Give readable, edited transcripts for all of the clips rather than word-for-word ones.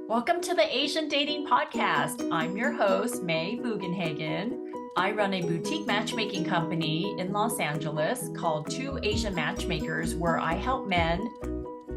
Welcome to the Asian Dating Podcast. I'm your host, May Bugenhagen. I run a boutique matchmaking company in Los Angeles called Two Asian Matchmakers, where I help men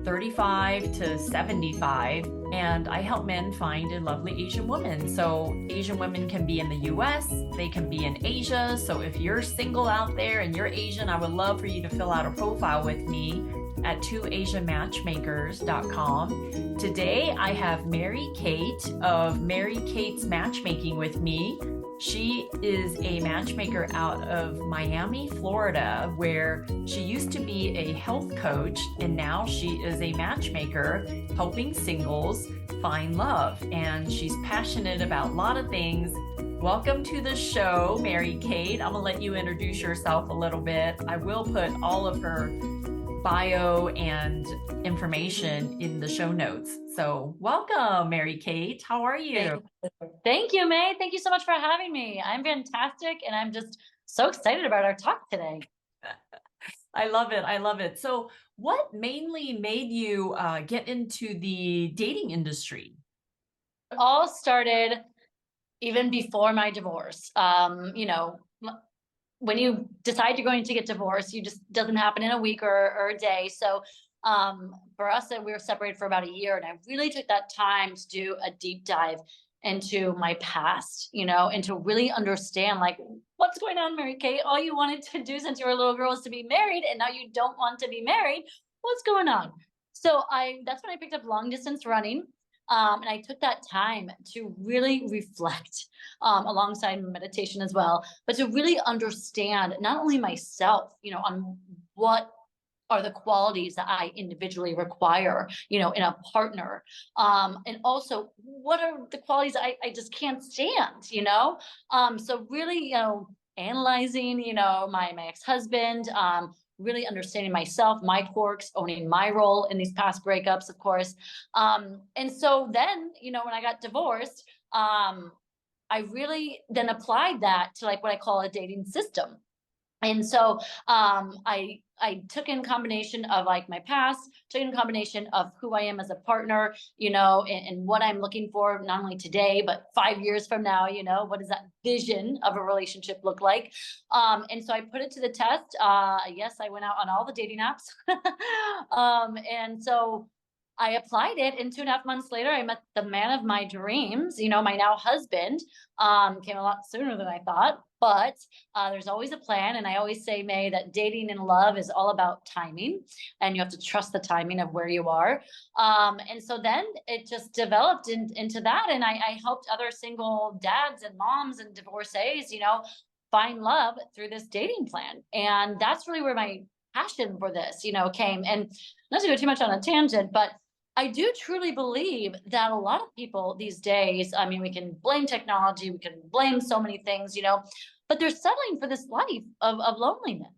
35 to 75, and I help men find a lovely Asian woman. So Asian women can be in the US, they can be in Asia. So if you're single out there and you're Asian, I would love for you to fill out a profile with me at twoasianmatchmakers.com. Today I have MaryKate of MaryKate's Matchmaking with me. She is a matchmaker out of Miami, Florida, where she used to be a health coach, and now she is a matchmaker helping singles find love. And she's passionate about a lot of things. Welcome to the show, MaryKate. I'm gonna let you introduce yourself a little bit. I will put all of her bio and information in the show notes. So welcome, MaryKate. How are you? Thank you, May. Thank you so much for having me. I'm fantastic, and I'm just so excited about our talk today. I love it. I love it. So what mainly made you get into the dating industry? It all started even before my divorce. When you decide you're going to get divorced, you just doesn't happen in a week or a day. So for us, we were separated for about a year, and I really took that time to do a deep dive into my past, and to really understand like what's going on, MaryKate. All you wanted to do since you were a little girl is to be married, and now you don't want to be married. What's going on? So that's when I picked up long distance running. And I took that time to really reflect alongside meditation as well, but to really understand not only myself, on what are the qualities that I individually require, in a partner. And also what are the qualities I just can't stand, So really, analyzing, my ex-husband, really understanding myself, my quirks, owning my role in these past breakups, of course. And so then, when I got divorced, I really then applied that to like what I call a dating system. And so I took in combination of like my past, took in combination of who I am as a partner, and what I'm looking for, not only today, but 5 years from now, what does that vision of a relationship look like? And so I put it to the test. Yes, I went out on all the dating apps. And so I applied it, and 2.5 months later, I met the man of my dreams, my now husband. Came a lot sooner than I thought, but there's always a plan. And I always say, May, that dating and love is all about timing, and you have to trust the timing of where you are. And so then it just developed into that. And I helped other single dads and moms and divorcees, find love through this dating plan. And that's really where my passion for this, came. And not to go too much on a tangent, but I do truly believe that a lot of people these days, I mean, we can blame technology, we can blame so many things, but they're settling for this life of loneliness.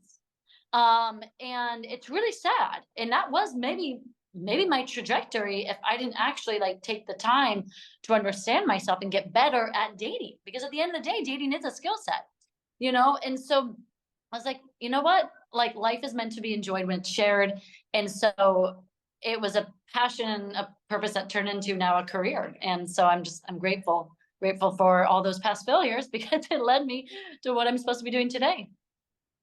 And it's really sad. And that was maybe my trajectory if I didn't actually like take the time to understand myself and get better at dating. Because at the end of the day, dating is a skill set, And so I was like, you know what? Like life is meant to be enjoyed when it's shared. And so it was a passion, a purpose that turned into now a career. And so I'm grateful for all those past failures, because it led me to what I'm supposed to be doing today.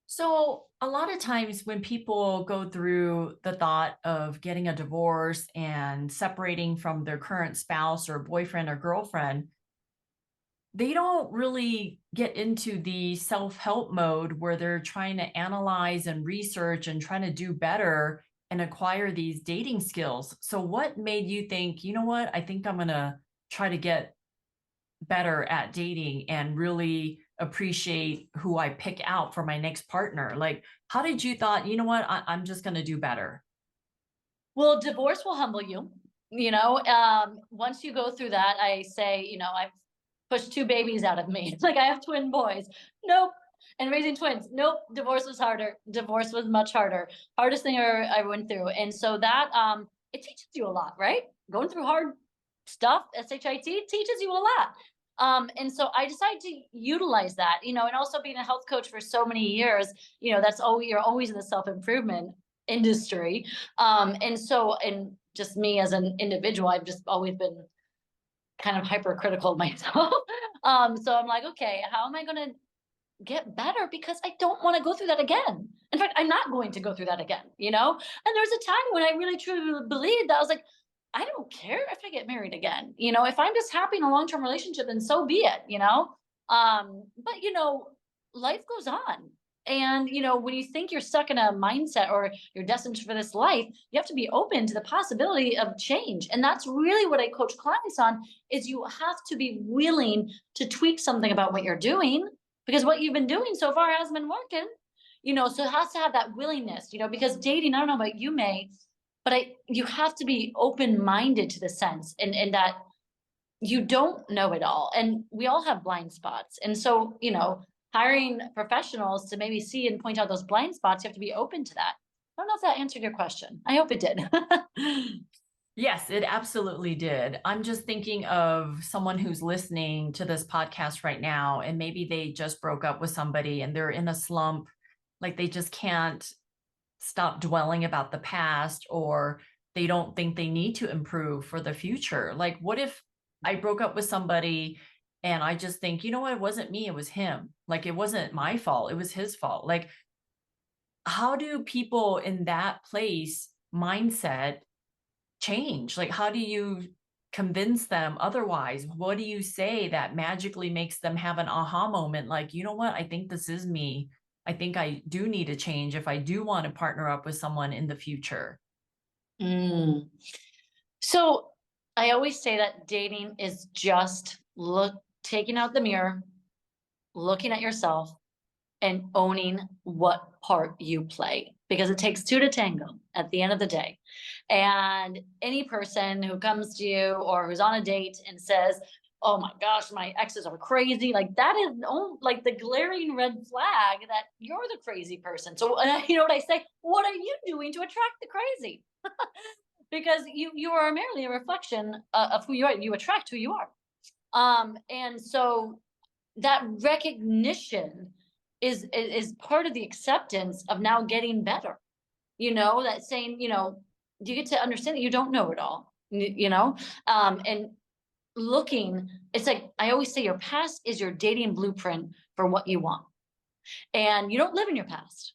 So a lot of times when people go through the thought of getting a divorce and separating from their current spouse or boyfriend or girlfriend, they don't really get into the self-help mode where they're trying to analyze and research and trying to do better and acquire these dating skills. So what made you think, you know what, I think I'm going to try to get better at dating and really appreciate who I pick out for my next partner? Like, how did you thought, you know what, I'm just going to do better? Well, divorce will humble you. Once you go through that, I say, I've pushed 2 babies out of me. Like I have twin boys. Nope. And raising twins. Nope. Divorce was harder. Divorce was much harder. Hardest thing I went through. And so that, it teaches you a lot, right? Going through hard stuff, SHIT, teaches you a lot. And so I decided to utilize that, and also being a health coach for so many years, you're always in the self-improvement industry. And just me as an individual, I've just always been kind of hypercritical of myself. So I'm like, okay, how am I going to get better? Because I don't want to go through that again. In fact, I'm not going to go through that again, you know? And there's a time when I really truly believed that I was like, I don't care if I get married again. You know, if I'm just happy in a long-term relationship, then so be it, you know? But you know, life goes on. And you know, when you think you're stuck in a mindset or you're destined for this life, you have to be open to the possibility of change. And that's really what I coach clients on, is you have to be willing to tweak something about what you're doing, because what you've been doing so far hasn't been working. You know, so it has to have that willingness, you know, because dating, I don't know about you, May, but you have to be open-minded to the sense, and that you don't know it all, and we all have blind spots. And so, you know, hiring professionals to maybe see and point out those blind spots, you have to be open to that. I don't know if that answered your question. I hope it did. Yes, it absolutely did. I'm just thinking of someone who's listening to this podcast right now, and maybe they just broke up with somebody and they're in a slump, like they just can't stop dwelling about the past, or they don't think they need to improve for the future. Like, what if I broke up with somebody and I just think, you know what, it wasn't me, it was him. Like, it wasn't my fault, it was his fault. Like, how do people in that place mindset change? Like, how do you convince them otherwise? What do you say that magically makes them have an aha moment? Like, you know what? I think this is me. I think I do need to change if I do want to partner up with someone in the future. Mm. So I always say that dating is just taking out the mirror, looking at yourself, and owning what part you play, because it takes two to tango at the end of the day. And any person who comes to you or who's on a date and says, oh my gosh, my exes are crazy, like that is like the glaring red flag that you're the crazy person. So you know what I say, what are you doing to attract the crazy? Because you are merely a reflection of who you are. You attract who you are. And so that recognition is part of the acceptance of now getting better. You know, that saying, you know, you get to understand that you don't know it all. You know, and looking, it's like I always say, your past is your dating blueprint for what you want, and you don't live in your past.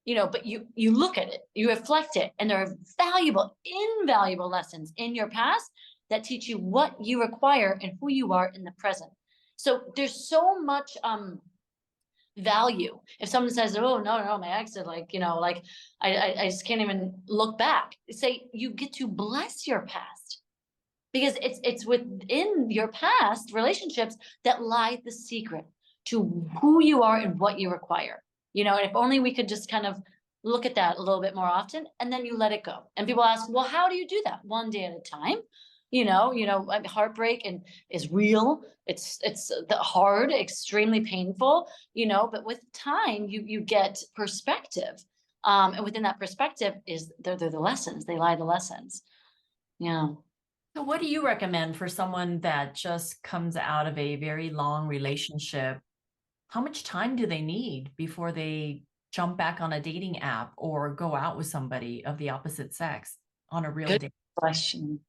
You know, but you look at it, you reflect it, and there are valuable, invaluable lessons in your past that teach you what you require and who you are in the present. So there's so much value. If someone says, oh no, my ex is like, you know, like I just can't even look back. Say you get to bless your past, because it's within your past relationships that lie the secret to who you are and what you require. You know, and if only we could just kind of look at that a little bit more often, and then you let it go. And people ask, well, how do you do that? One day at a time. Heartbreak and is real. It's the hard, extremely painful, you know, but with time you get perspective. And within that perspective is they're the lessons. They lie the lessons. Yeah. So, what do you recommend for someone that just comes out of a very long relationship? How much time do they need before they jump back on a dating app or go out with somebody of the opposite sex on a real Good date? question.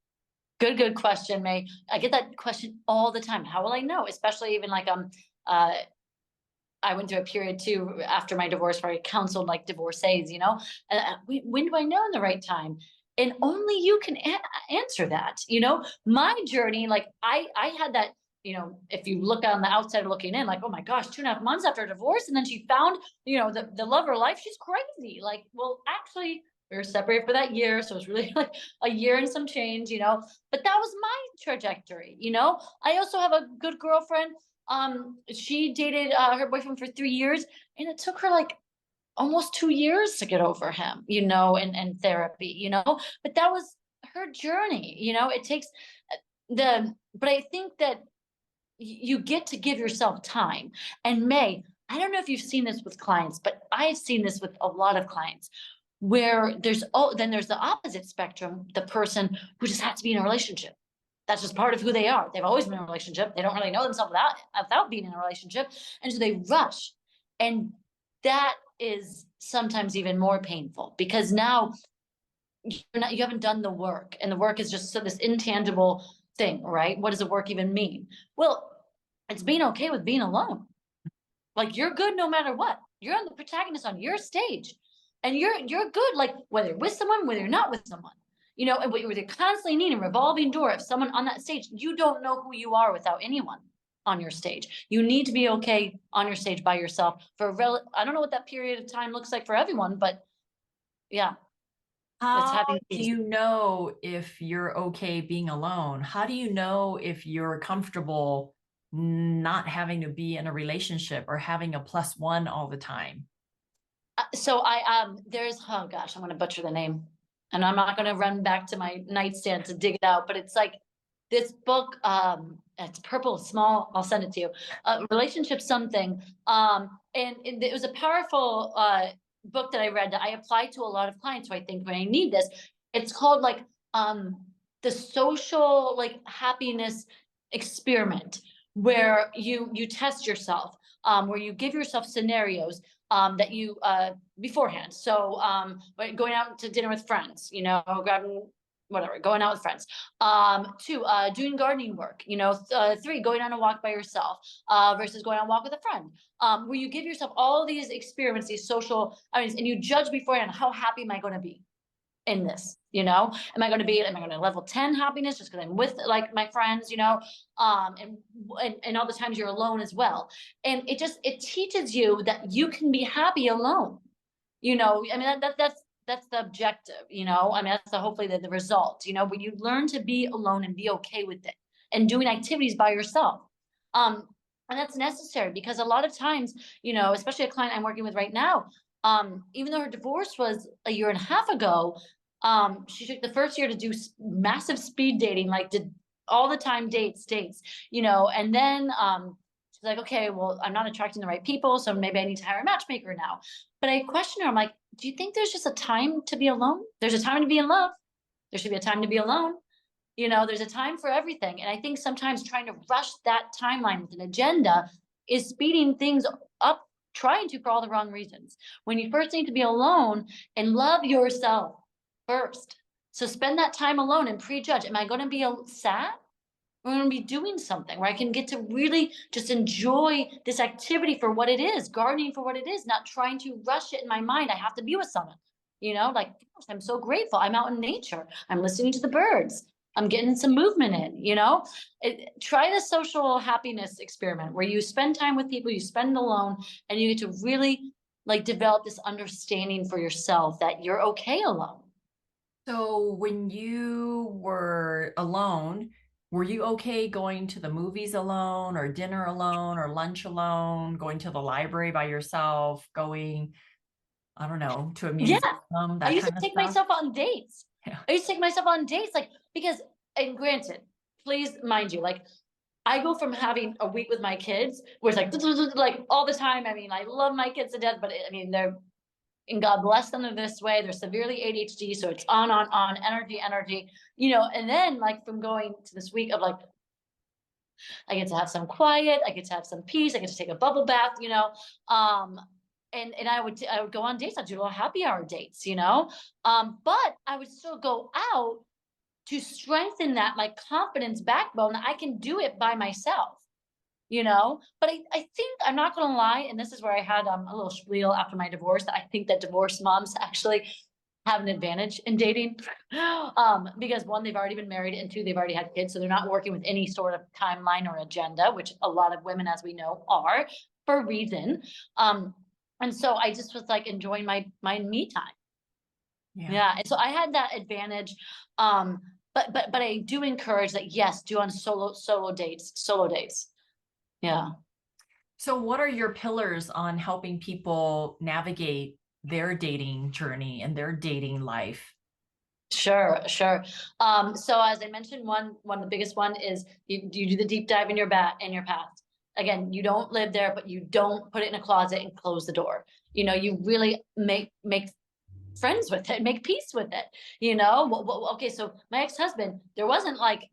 Good question, May. I get that question all the time. How will I know? Especially even like uh I went through a period too after my divorce where I counseled like divorcees, you know, when do I know in the right time? And only you can answer that. You know, my journey, like I had that, you know, if you look on the outside looking in, like, oh my gosh, 2.5 months after divorce, and then she found, you know, the love of her life. She's crazy. Like, well, actually, we were separated for that year, so it's really like a year and some change, you know. But that was my trajectory, you know. I also have a good girlfriend. She dated her boyfriend for 3 years, and it took her like almost 2 years to get over him, you know, and therapy, you know. But that was her journey, you know. It takes but I think that you get to give yourself time. And May, I don't know if you've seen this with clients, but I've seen this with a lot of clients, where there's the opposite spectrum, the person who just has to be in a relationship. That's just part of who they are. They've always been in a relationship. They don't really know themselves without being in a relationship. And so they rush. And that is sometimes even more painful, because now you haven't done the work, and the work is just so this intangible thing, right? What does the work even mean? Well, it's being okay with being alone. Like you're good no matter what. You're on the protagonist on your stage, and you're good. Like whether you're with someone, whether you're not with someone, and what you're constantly needing a revolving door of someone on that stage. You don't know who you are without anyone on your stage. You need to be okay on your stage by yourself for I don't know what that period of time looks like for everyone, but yeah, it's How having do peace. you know if you're okay being alone? How do you know if you're comfortable not having to be in a relationship or having a plus one all the time? So there's, oh gosh, I'm gonna butcher the name, and I'm not gonna run back to my nightstand to dig it out, but it's like this book, it's purple, small, I'll send it to you. Relationship something. And it was a powerful book that I read that I applied to a lot of clients who I think when I need this. It's called like the social like happiness experiment, where you test yourself, where you give yourself scenarios that you beforehand. So going out to dinner with friends, grabbing whatever, going out with friends. Two, doing gardening work. Three, going on a walk by yourself versus going on a walk with a friend. Where you give yourself all these experiments, these social, and you judge beforehand, how happy am I going to be in this? Am I going to level 10 happiness just because I'm with like my friends, and all the times you're alone as well. And it teaches you that you can be happy alone. That's the objective, that's hopefully the result, when you learn to be alone and be okay with it and doing activities by yourself. And that's necessary because a lot of times, especially a client I'm working with right now, even though her divorce was a year and a half ago, she took the first year to do massive speed dating, like did all the time dates, and then she's like, okay, well, I'm not attracting the right people, so maybe I need to hire a matchmaker now. But I question her, I'm like, do you think there's just a time to be alone? There's a time to be in love. There should be a time to be alone. There's a time for everything. And I think sometimes trying to rush that timeline with an agenda is speeding things up, trying to for all the wrong reasons. When you first need to be alone and love yourself first. So spend that time alone and prejudge. Am I going to be sad? We're going to be doing something where I can get to really just enjoy this activity for what it is, gardening for what it is, not trying to rush it in my mind. I have to be with someone, like, gosh, I'm so grateful. I'm out in nature. I'm listening to the birds. I'm getting some movement in, try the social happiness experiment where you spend time with people, you spend alone, and you get to really like develop this understanding for yourself that you're okay alone. So when you were alone, were you okay going to the movies alone or dinner alone or lunch alone, going to the library by yourself, going, I don't know, to a Yeah. museum, I that used to kind of take stuff? myself on dates. Yeah. I used to take myself on dates, like, because, and granted, please mind you, like, I go from having a week with my kids where it's like all the time. I mean, I love my kids to death, but they're, and God bless them in this way. They're severely ADHD. So it's on, energy, and then like from going to this week of like, I get to have some quiet, I get to have some peace, I get to take a bubble bath, and I would go on dates. I'd do little happy hour dates, but I would still go out to strengthen that like confidence backbone that I can do it by myself. But I think I'm not gonna lie, and this is where I had a little spiel after my divorce, that I think that divorced moms actually have an advantage in dating. Because one, they've already been married, and two, they've already had kids, so they're not working with any sort of timeline or agenda, which a lot of women, as we know, are for a reason. And so I just was like enjoying my me time. Yeah. And so I had that advantage. But I do encourage that, yes, do on solo dates. Yeah. So what are your pillars on helping people navigate their dating journey and their dating life? Sure. So as I mentioned, one of the biggest one is you do the deep dive in your past. Again, you don't live there, but you don't put it in a closet and close the door. You really make friends with it, make peace with it. Okay, so my ex-husband, there wasn't like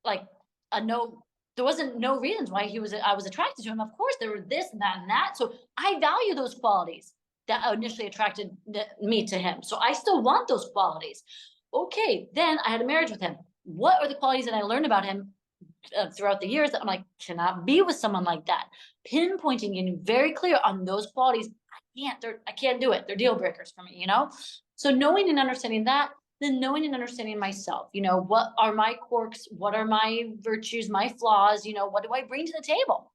a no, there wasn't no reasons why I was attracted to him. Of course, there were this and that and that. So I value those qualities that initially attracted me to him. So I still want those qualities. Okay, then I had a marriage with him. what are the qualities that I learned about him throughout the years that I'm like, cannot be with someone like that. Pinpointing, getting very clear on those qualities. I can't do it. They're deal breakers for me, you know? So knowing and understanding that, then knowing and understanding myself, you know, what are my quirks? What are my virtues, my flaws? You know, what do I bring to the table?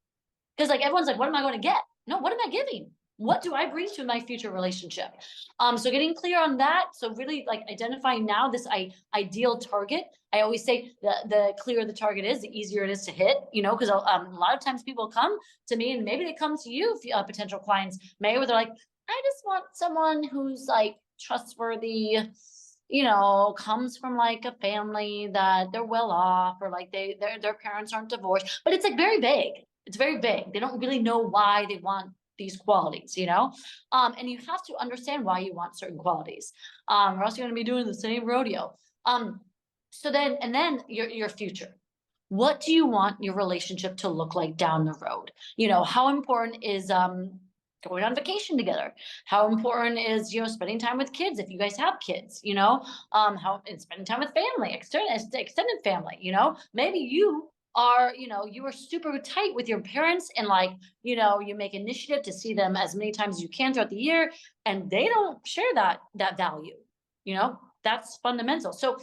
Because like everyone's like, what am I going to get? No, what am I giving? What do I bring to my future relationship? So getting clear on that. So really like identifying now this ideal target. I always say the clearer the target is, the easier it is to hit, you know, because a lot of times people come to me and maybe they come to you, potential clients, maybe where they're like, I just want someone who's like trustworthy, you know, comes from like a family that they're well off, or like their parents aren't divorced, but it's like very vague. It's very vague. They don't really know why they want these qualities, you know? And you have to understand why you want certain qualities, or else you're going to be doing the same rodeo. So then, and then your future. What do you want your relationship to look like down the road? You know, how important is going on vacation together? How important is, you know, spending time with kids if you guys have kids, you know? How and spending time with family, extended family, you know? Maybe you are, you know, you are super tight with your parents and like, you know, you make initiative to see them as many times as you can throughout the year, and they don't share that value, you know? That's fundamental. So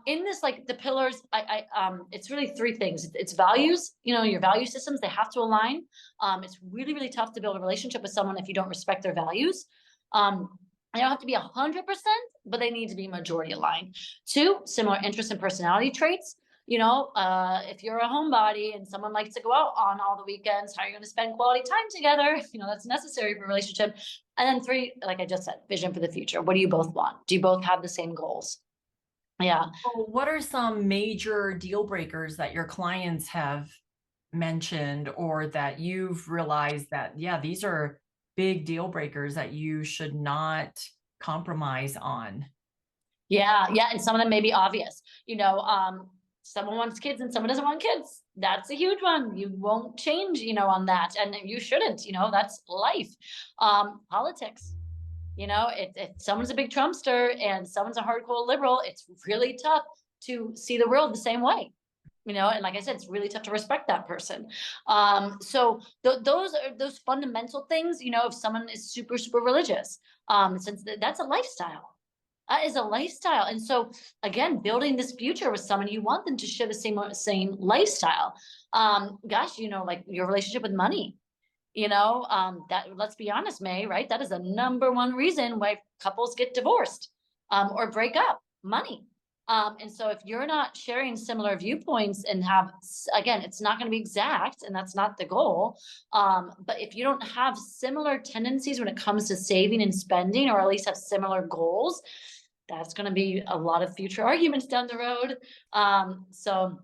in this, like the pillars, it's really three things. It's values, you know, your value systems, they have to align. It's really, really tough to build a relationship with someone if you don't respect their values. They don't have to be 100%, but they need to be majority aligned. Two, similar interests and personality traits. You know, if you're a homebody and someone likes to go out on all the weekends, how are you going to spend quality time together? You know, that's necessary for a relationship. And then three, like I just said, vision for the future. What do you both want? Do you both have the same goals? Yeah. So what are some major deal breakers that your clients have mentioned, or that you've realized that, yeah, these are big deal breakers that you should not compromise on? Yeah. Yeah. And some of them may be obvious. You know, someone wants kids and someone doesn't want kids. That's a huge one. You won't change, you know, on that. And you shouldn't, you know, that's life. Politics. You know, if someone's a big Trumpster and someone's a hardcore liberal, it's really tough to see the world the same way. You know, and like I said, it's really tough to respect that person. So those are those fundamental things. You know, if someone is super, super religious, since that's a lifestyle. That is a lifestyle. And so again, building this future with someone, you want them to share the same lifestyle. Gosh, you know, like your relationship with money, you know, that, let's be honest, May, right? That is the number one reason why couples get divorced, or break up: money. And so if you're not sharing similar viewpoints and have, again, it's not going to be exact and that's not the goal. But if you don't have similar tendencies when it comes to saving and spending, or at least have similar goals, that's going to be a lot of future arguments down the road. So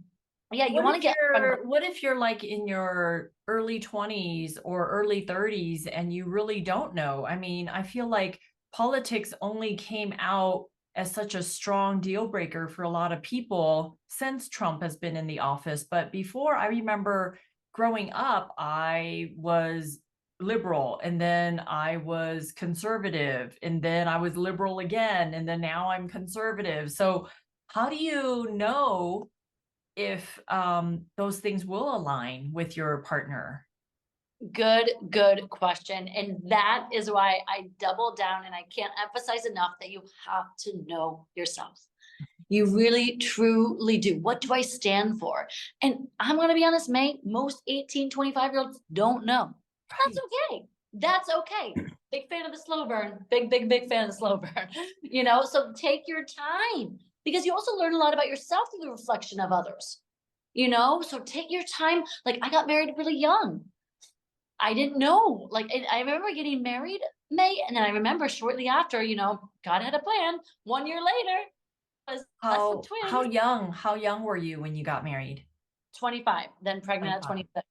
yeah, you want to get What if you're like in your early 20s or early 30s and you really don't know? I mean, I feel like politics only came out as such a strong deal breaker for a lot of people since Trump has been in the office. But before, I remember growing up, I was liberal, and then I was conservative, and then I was liberal again, and then now I'm conservative. So how do you know if those things will align with your partner? good question. And that is why I double down, and I can't emphasize enough that you have to know yourself. You really, truly do. What do I stand for? And I'm going to be honest, May, most 18, 25-year-olds don't know. That's Right. okay. That's okay. Big fan of the slow burn. Big fan of the slow burn. You know, so take your time, because you also learn a lot about yourself through the reflection of others. You know, so take your time. Like I got married really young. I didn't know. Like I remember getting married, May, and then I remember shortly after, you know, God had a plan. 1 year later, was us with How twins. young were you when you got married? 25, then pregnant at 25.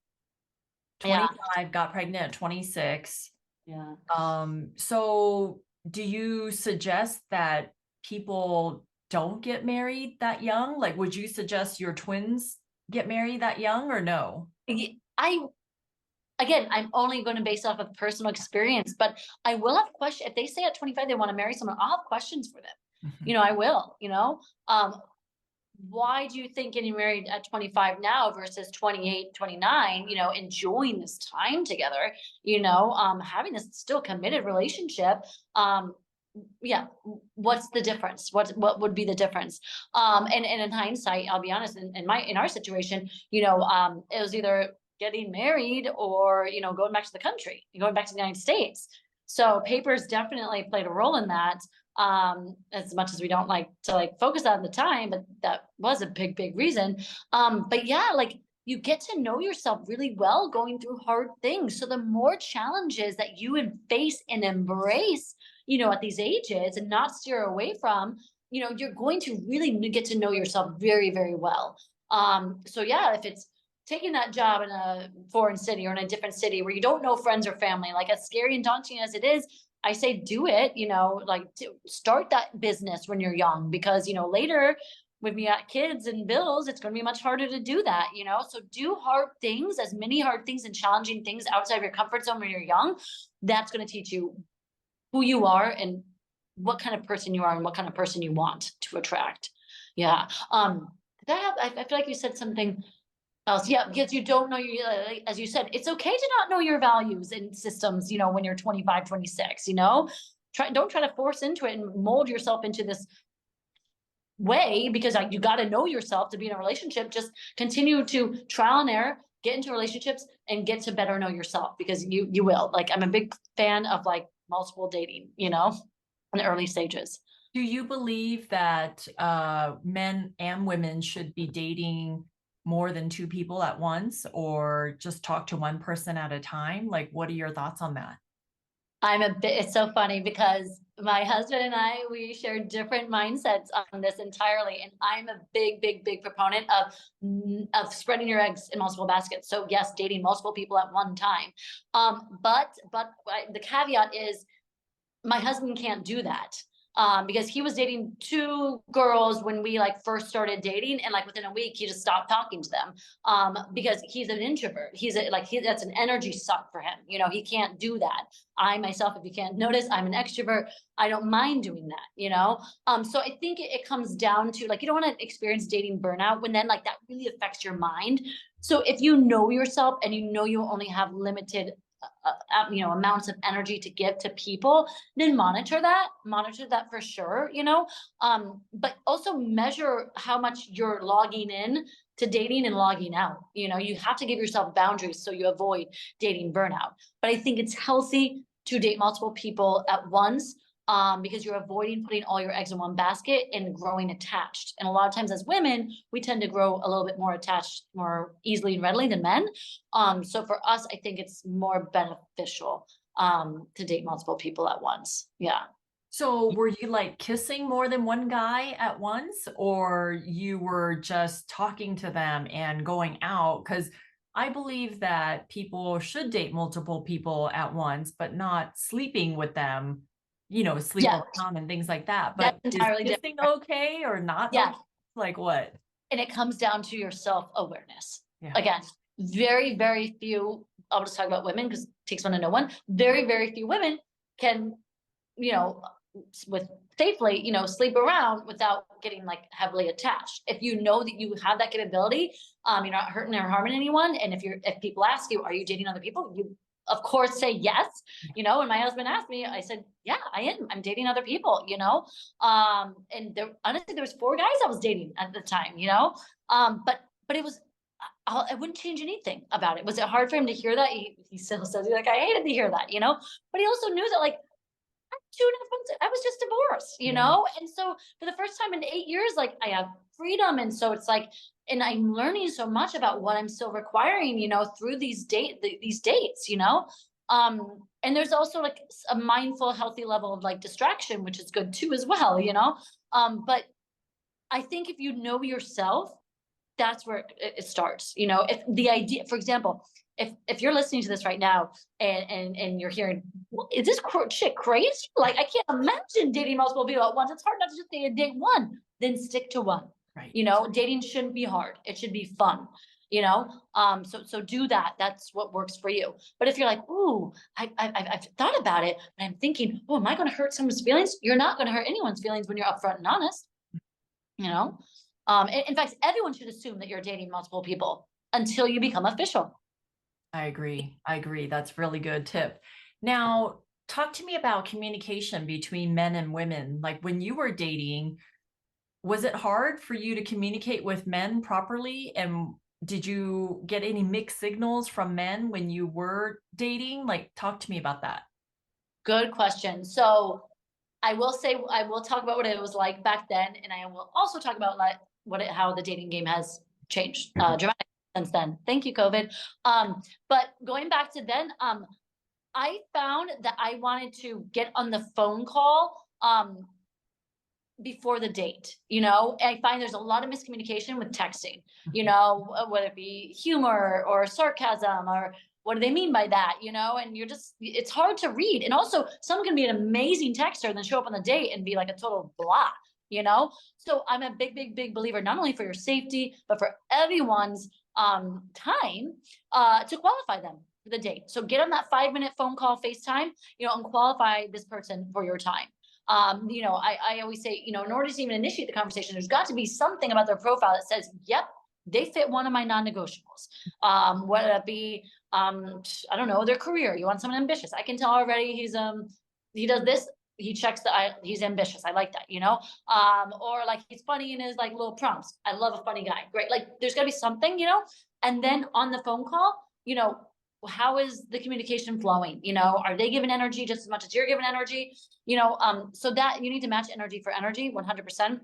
26. Yeah. 25, got pregnant at 26. Yeah. So do you suggest that people don't get married that young? Like, would you suggest your twins get married that young, or no? I again, I'm only going to base off of personal experience, but I will have questions if they say at 25 they want to marry someone. I'll have questions for them. You Mhm. know, I will. You know, why do you think getting married at 25 now versus 28, 29, enjoying this time together, having this still committed relationship, yeah, what's the difference? What would be the difference? And in hindsight, I'll be honest, in our situation, it was either getting married or, going back to the country, going back to the United States. So papers definitely played a role in that. As much as we don't like to focus on the time, but that was a big reason. But yeah, you get to know yourself really well going through hard things. So the more challenges that you face and embrace, at these ages and not steer away from, you're going to really get to know yourself very, very well. So yeah, if it's taking that job in a foreign city or in a different city where you don't know friends or family, like as scary and daunting as it is, I say do it, to start that business when you're young, because, later when we got kids and bills, it's going to be much harder to do that, so do hard things, as many hard things and challenging things outside of your comfort zone when you're young. That's going to teach you who you are and what kind of person you are and what kind of person you want to attract. Yeah. I feel like you said something else. Yeah, because you don't know as you said, it's okay to not know your values and systems, when you're 25, 26, don't try to force into it and mold yourself into this way, because you got to know yourself to be in a relationship. Just continue to trial and error, get into relationships and get to better know yourself, because you will. I'm a big fan of multiple dating, in the early stages. Do you believe that men and women should be dating more than two people at once, or just talk to one person at a time? What are your thoughts on that? It's so funny because my husband and I, we share different mindsets on this entirely. And I'm a big proponent of spreading your eggs in multiple baskets. So yes, dating multiple people at one time. But the caveat is my husband can't do that. Because he was dating two girls when we first started dating, and within a week he just stopped talking to them, because he's an introvert. That's an energy suck for him. He can't do that. I myself, if you can't notice, I'm an extrovert. I don't mind doing that. So I think it comes down to you don't want to experience dating burnout when then that really affects your mind. So if you know yourself and you only have limited amounts of energy to give to people, then monitor that for sure, but also measure how much you're logging in to dating and logging out. You have to give yourself boundaries so you avoid dating burnout. But I think it's healthy to date multiple people at once, because you're avoiding putting all your eggs in one basket and growing attached. And a lot of times as women, we tend to grow a little bit more attached more easily and readily than men. So for us, I think it's more beneficial to date multiple people at once. Yeah. So were you kissing more than one guy at once, or you were just talking to them and going out? Because I believe that people should date multiple people at once, but not sleeping with them, sleep Yeah, around and things like that. that's But is entirely kissing different. okay or not Yeah. okay? What? And it comes down to your self-awareness. Yeah. Again, very few, I'll just talk about women because it takes one to know one. Very few women can, with safely, sleep around without getting heavily attached. If you know that you have that capability, you're not hurting or harming anyone. And if people ask you, are you dating other people? You of course say yes. When my husband asked me, I said, yeah, I'm dating other people, and honestly, there was 4 guys I was dating at the time, but it was, I wouldn't change anything about it. Was it hard for him to hear that? He still says, I hated to hear that, but he also knew that 2.5 months, I was just divorced, and so for the first time in 8 years, I have freedom. And so it's and I'm learning so much about what I'm still requiring, through these dates, and there's also a mindful, healthy level of distraction, which is good too, as well, but I think if you know yourself, that's where it starts. If the idea, for example, if you're listening to this right now and you're hearing, is this shit crazy? I can't imagine dating multiple people at once. It's hard not to just date one. Then stick to one. Right. Dating shouldn't be hard. It should be fun. So do that. That's what works for you. But if you're ooh, I've thought about it, but I'm thinking, oh, am I going to hurt someone's feelings? You're not going to hurt anyone's feelings when you're upfront and honest. In fact, everyone should assume that you're dating multiple people until you become official. I agree. I agree. That's really good tip. Now, talk to me about communication between men and women. Like when you were dating, was it hard for you to communicate with men properly? And did you get any mixed signals from men when you were dating? Like, talk to me about that. Good question. So I will say, I will talk about what it was like back then, and I will also talk about like how the dating game has changed dramatically since then. Thank you, COVID. But going back to then, I found that I wanted to get on the phone call before the date. I find there's a lot of miscommunication with texting, whether it be humor or sarcasm or what do they mean by that, and it's hard to read. And also someone can be an amazing texter and then show up on the date and be like a total blah, so I'm a big believer, not only for your safety but for everyone's time, to qualify them for the date. So get on that 5-minute phone call, FaceTime, and qualify this person for your time. I always say, in order to even initiate the conversation, there's got to be something about their profile that says, yep, they fit one of my non-negotiables. Whether it be, I don't know, their career. You want someone ambitious. I can tell already he does this. He checks he's ambitious. I like that, or like he's funny in his like little prompts. I love a funny guy. Great. Like there's gotta be something, and then on the phone call, how is the communication flowing? Are they giving energy just as much as you're giving energy? So that you need to match energy for energy 100%.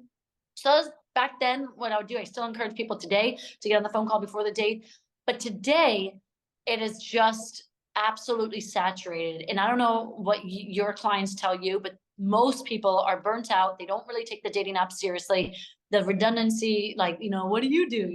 So back then, what I would do, I still encourage people today to get on the phone call before the date. But today, it is just absolutely saturated. And I don't know what your clients tell you, but most people are burnt out. They don't really take the dating app seriously. The redundancy, like, what do you do?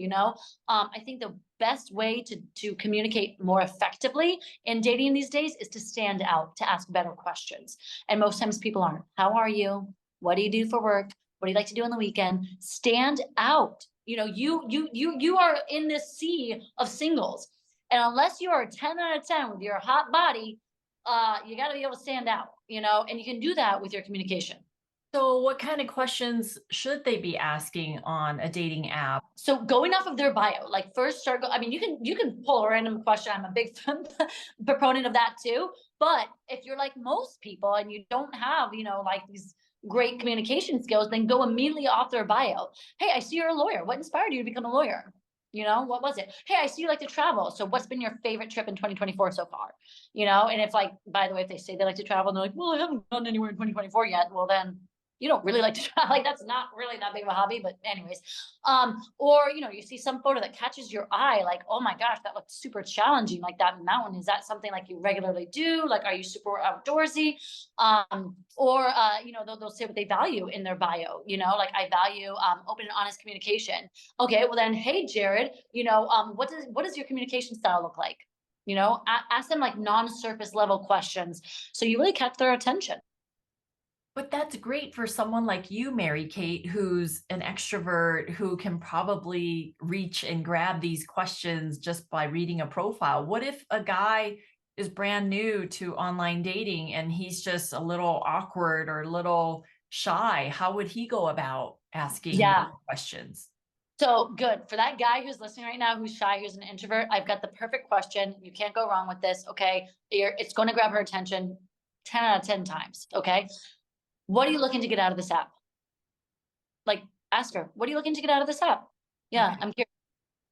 I think the best way to communicate more effectively in dating these days is to stand out, to ask better questions. And most times people aren't. How are you? What do you do for work? What do you like to do on the weekend? Stand out. You are in this sea of singles. And unless you are a 10 out of 10 with your hot body, you got to be able to stand out, and you can do that with your communication. So, what kind of questions should they be asking on a dating app? So going off of their bio, like first start, I mean, you can pull a random question. I'm a big proponent of that too. But if you're like most people and you don't have, like these great communication skills, then go immediately off their bio. Hey, I see you're a lawyer. What inspired you to become a lawyer? What was it? Hey, I see you like to travel. So what's been your favorite trip in 2024 so far? And if like, by the way, if they say they like to travel and they're like, well, I haven't gone anywhere in 2024 yet. Well, then you don't really like to travel. Like that's not really that big of a hobby, but anyways. Or, you see some photo that catches your eye, like, oh my gosh, that looks super challenging. Like that mountain, is that something like you regularly do? Like, are you super outdoorsy? Or, they'll say what they value in their bio, like I value open and honest communication. Okay, well then, hey, Jared, what does your communication style look like? Ask them like non-surface level questions. So you really catch their attention. But that's great for someone like you, MaryKate, who's an extrovert who can probably reach and grab these questions just by reading a profile. What if a guy is brand new to online dating and he's just a little awkward or a little shy? How would he go about asking Yeah. questions? So good for that guy who's listening right now, who's shy, who's an introvert. I've got the perfect question. You can't go wrong with this. Okay. It's going to grab her attention 10 out of 10 times. Okay. What are you looking to get out of this app? Like, ask her, what are you looking to get out of this app? Yeah, I'm curious.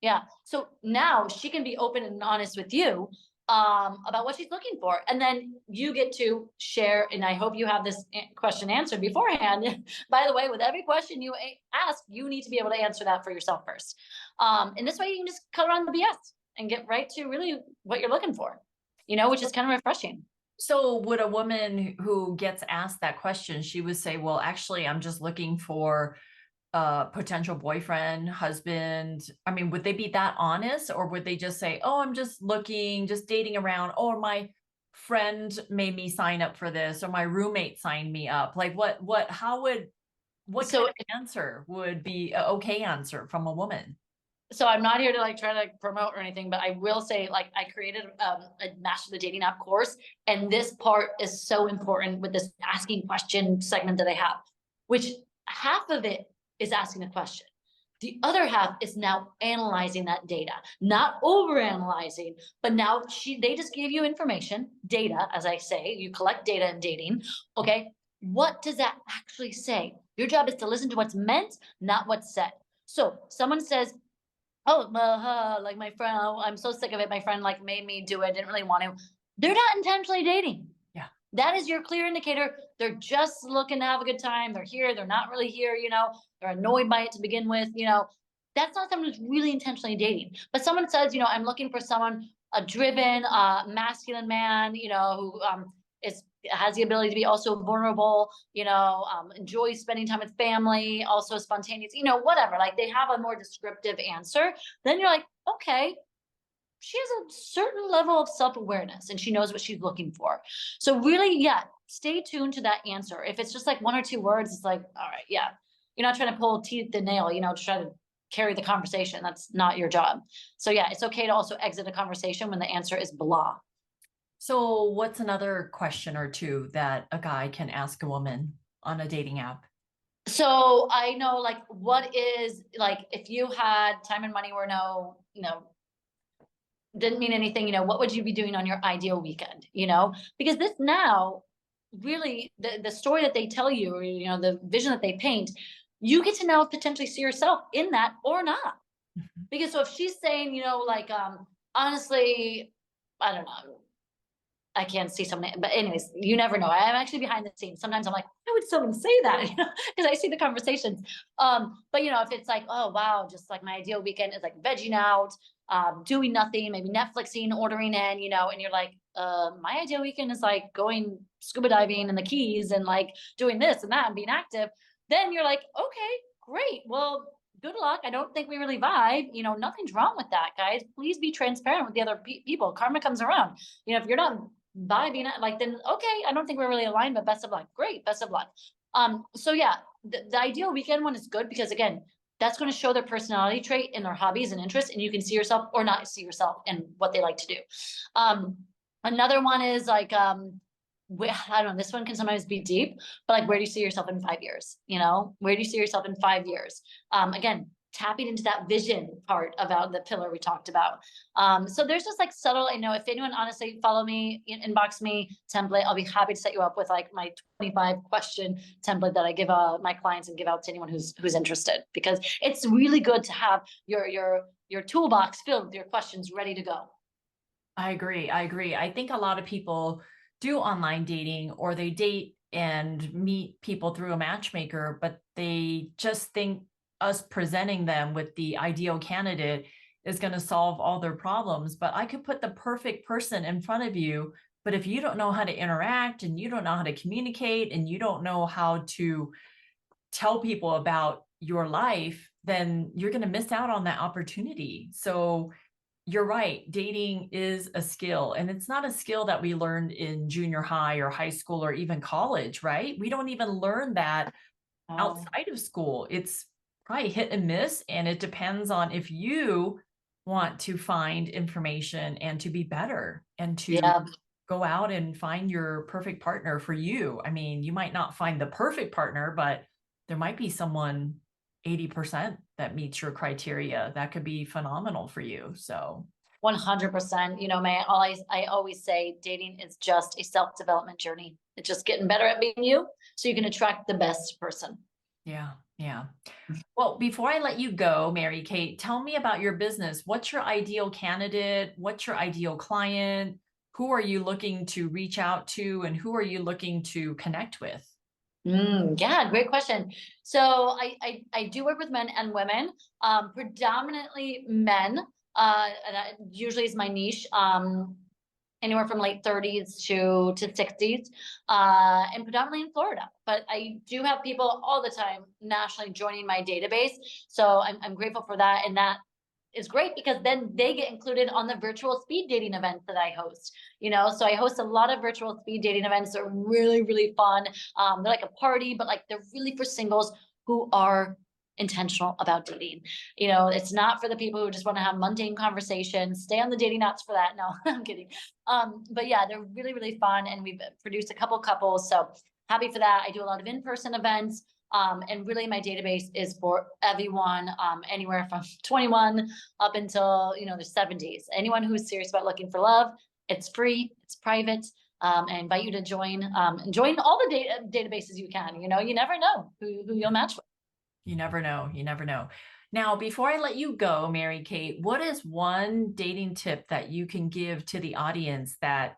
Yeah. So now she can be open and honest with you about what she's looking for. And then you get to share. And I hope you have this question answered beforehand. By the way, with every question you ask, you need to be able to answer that for yourself first. And this way you can just cut around the BS and get right to really what you're looking for, which is kind of refreshing. So would a woman who gets asked that question, she would say, well, actually, I'm just looking for a potential boyfriend, husband. I mean, would they be that honest, or would they just say, oh, I'm just looking, just dating around, or my friend made me sign up for this, or my roommate signed me up? Like what kind of answer would be an okay answer from a woman? So I'm not here to like try to like promote or anything, but I will say like I created a Master the Dating App course, and this part is so important with this asking question segment that I have, which half of it is asking a question. The other half is now analyzing that data, not over analyzing, but now they just gave you information, data, as I say, you collect data in dating. Okay. What does that actually say? Your job is to listen to what's meant, not what's said. So someone says, oh, like my friend, oh, I'm so sick of it. My friend like made me do it. Didn't really want to. They're not intentionally dating. Yeah. That is your clear indicator. They're just looking to have a good time. They're here. They're not really here. They're annoyed by it to begin with. That's not someone who's really intentionally dating. But someone says, I'm looking for someone, a driven, masculine man, who has the ability to be also vulnerable, enjoys spending time with family, also spontaneous, whatever. Like they have a more descriptive answer. Then you're like, okay, she has a certain level of self-awareness and she knows what she's looking for. So really, yeah, stay tuned to that answer. If it's just like one or two words, it's like, all right, yeah, you're not trying to pull teeth to nail, to try to carry the conversation. That's not your job. So yeah, it's okay to also exit a conversation when the answer is blah. So what's another question or two that a guy can ask a woman on a dating app? So I know, like, what is, like, if you had time and money were didn't mean anything, what would you be doing on your ideal weekend? Because this now really the story that they tell you, or the vision that they paint, you get to now potentially see yourself in that or not. Because so if she's saying, like, honestly, I don't know, I can't see something, but anyways, you never know. I'm actually behind the scenes. Sometimes I'm like, why would someone say that? Because I see the conversations. But if it's like, oh wow, just like my ideal weekend is like vegging out, doing nothing, maybe Netflixing, ordering in, and you're like, my ideal weekend is like going scuba diving in the Keys and like doing this and that and being active. Then you're like, okay, great. Well, good luck. I don't think we really vibe. Nothing's wrong with that, guys. Please be transparent with the other people. Karma comes around. If you're not vibing, like, then okay, I don't think we're really aligned, but best of luck. Great, best of luck. So yeah, the ideal weekend one is good because again, that's going to show their personality trait and their hobbies and interests, and you can see yourself or not see yourself in what they like to do. Another one is like, I don't know, this one can sometimes be deep, but like, where do you see yourself in 5 years? Where do you see yourself in 5 years? Again, tapping into that vision part about the pillar we talked about. So there's just like subtle, I know if anyone honestly follow me, inbox me template, I'll be happy to set you up with like my 25 question template that I give my clients and give out to anyone who's interested, because it's really good to have your toolbox filled with your questions ready to go. I agree. I think a lot of people do online dating, or they date and meet people through a matchmaker, but they just think us presenting them with the ideal candidate is going to solve all their problems. But I could put the perfect person in front of you, but if you don't know how to interact and you don't know how to communicate and you don't know how to tell people about your life, then you're going to miss out on that opportunity. So you're right. Dating is a skill, and it's not a skill that we learned in junior high or high school or even college, right? We don't even learn that outside of school. It's probably hit and miss, and it depends on if you want to find information and to be better and to go out and find your perfect partner for you. I mean, you might not find the perfect partner, but there might be someone 80% that meets your criteria. That could be phenomenal for you. So 100%, I always say dating is just a self-development journey. It's just getting better at being you so you can attract the best person. Yeah. Well, before I let you go, MaryKate, tell me about your business. What's your ideal candidate? What's your ideal client? Who are you looking to reach out to, and who are you looking to connect with? Yeah, great question. So I do work with men and women, predominantly men. That usually is my niche. Anywhere from late 30s to 60s, and predominantly in Florida. But I do have people all the time nationally joining my database. So I'm grateful for that. And that is great because then they get included on the virtual speed dating events that I host. So I host a lot of virtual speed dating events that are really, really fun. They're like a party, but like they're really for singles who are intentional about dating. It's not for the people who just want to have mundane conversations. Stay on the dating apps for that. No, I'm kidding. But yeah, they're really, really fun. And we've produced a couple couples. So happy for that. I do a lot of in-person events. And really my database is for everyone, anywhere from 21 up until, the 70s. Anyone who's serious about looking for love, it's free, it's private. I invite you to join, and join all the databases you can. You never know who you'll match with. You never know. You never know. Now, before I let you go, MaryKate, what is one dating tip that you can give to the audience that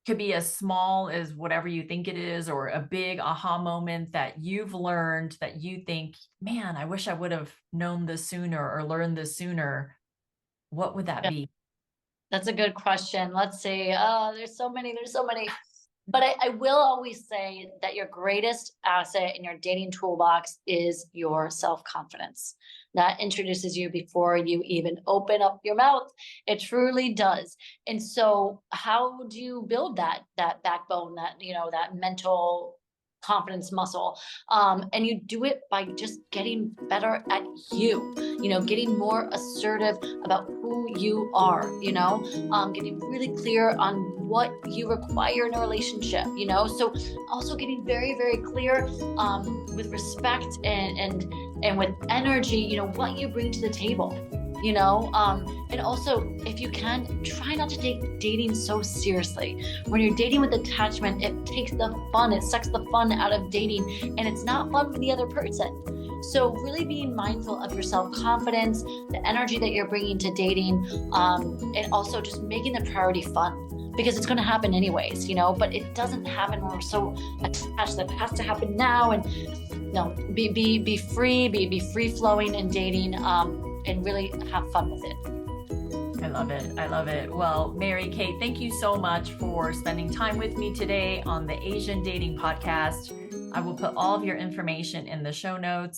could be as small as whatever you think it is, or a big aha moment that you've learned that you think, man, I wish I would have known this sooner or learned this sooner? What would that Yeah, be? that's a good question. Let's see. There's so many. But I will always say that your greatest asset in your dating toolbox is your self-confidence. That introduces you before you even open up your mouth. It truly does. And so how do you build that backbone, that mental confidence muscle? And you do it by just getting better at getting more assertive about who you are, getting really clear on what you require in a relationship, so also getting very, very clear, with respect and with energy, what you bring to the table, and also, if you can, try not to take dating so seriously. When you're dating with attachment, it takes the fun, it sucks the fun out of dating, and it's not fun for the other person. So really being mindful of your self-confidence, the energy that you're bringing to dating, and also just making the priority fun, because it's going to happen anyways, but it doesn't happen when we're so attached that it has to happen now. And be free, be free flowing in dating, and really have fun with it. I love it. I love it. Well, MaryKate, thank you so much for spending time with me today on the Asian Dating Podcast. I will put all of your information in the show notes.